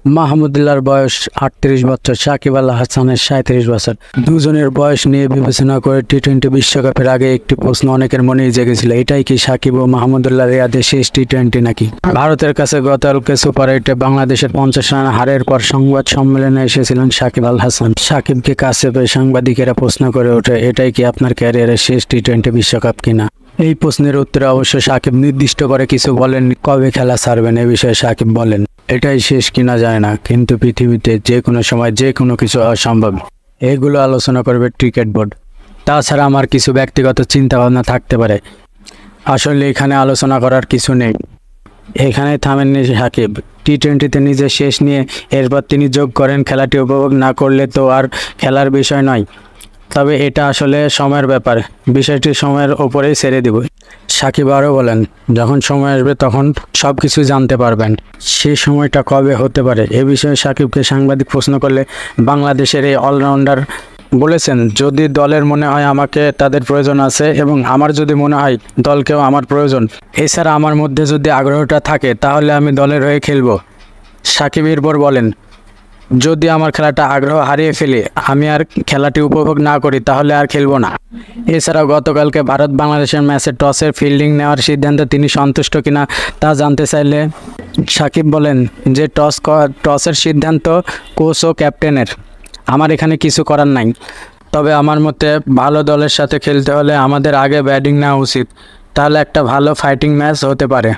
মাহমুদুল্লাহর বয়স ৩৮ বছর, সাকিব আল হাসানের ৩৭ বছর। দুজনের বয়স নিয়ে বিবেচনা করে টি-20 বিশ্বকাপের আগে একটি প্রশ্ন অনেকের মনেই জেগেছিল, এটাই কি সাকিব ও মাহমুদুল্লাহ রিয়াদের শেষ টি-20 নাকি? ভারতের কাছে গতকালকে সুপার 8-এ বাংলাদেশের 50 রান হারের পর সংবাদ সম্মেলনে এসেছিলেন সাকিব আল হাসান। সাকিবকে কাছে পেয়ে সাংবাদিকেরা প্রশ্ন করে ওঠে, এটাই কি আপনার ক্যারিয়ারের শেষ টি-20 বিশ্বকাপ কিনা? এই প্রশ্নের উত্তরে অবশ্য সাকিব নির্দিষ্ট করে কিছু বলেননি, কবে খেলা ছাড়বেন এ বিষয়ে সাকিব বলেন, এটাই শেষ কিনা যায় না, কিন্তু পৃথিবীতে যে কোনো সময় যে কোনো কিছু অসম্ভব। এগুলো আলোচনা করবে ক্রিকেট বোর্ড। তাছাড়া আমার কিছু ব্যক্তিগত চিন্তাভাবনা থাকতে পারে। আসলে এখানে আলোচনা করার কিছু নেই। এখানে থামেননি সাকিব। টি-20তে নিজের শেষ নিয়ে এরপর তিনি যোগ করেন, খেলাটি উপভোগ না করলে তো আর খেলার বিষয় নয়। তবে এটা আসলে সময়ের ব্যাপার, বিষয়টি সময়ের ওপরেই ছেড়ে দেব। সাকিব আরও বলেন, যখন সময় আসবে তখন সব কিছু জানতে পারবেন। সেই সময়টা কবে হতে পারে এ বিষয়ে সাকিবকে সাংবাদিক প্রশ্ন করলে বাংলাদেশের এই অলরাউন্ডার বলেছেন, যদি দলের মনে হয় আমাকে তাদের প্রয়োজন আছে এবং আমার যদি মনে হয় দলকেও আমার প্রয়োজন, এছাড়া আমার মধ্যে যদি আগ্রহটা থাকে তাহলে আমি দলের হয়ে খেলব। সাকিব এরপর বলেন, যদি আমার খেলাটা আগ্রহ হারিয়ে ফেলি, আমি আর খেলাটি উপভোগ না করি, তাহলে আর খেলবো না। এছাড়াও গতকালকে ভারত বাংলাদেশের ম্যাচে টসের ফিল্ডিং নেওয়ার সিদ্ধান্তে তিনি সন্তুষ্ট কিনা তা জানতে চাইলে সাকিব বলেন যে টসের সিদ্ধান্ত কোচ ও ক্যাপ্টেনের, আমার এখানে কিছু করার নাই। তবে আমার মতে ভালো দলের সাথে খেলতে হলে আমাদের আগে ব্যাটিং নেওয়া উচিত, তাহলে একটা ভালো ফাইটিং ম্যাচ হতে পারে।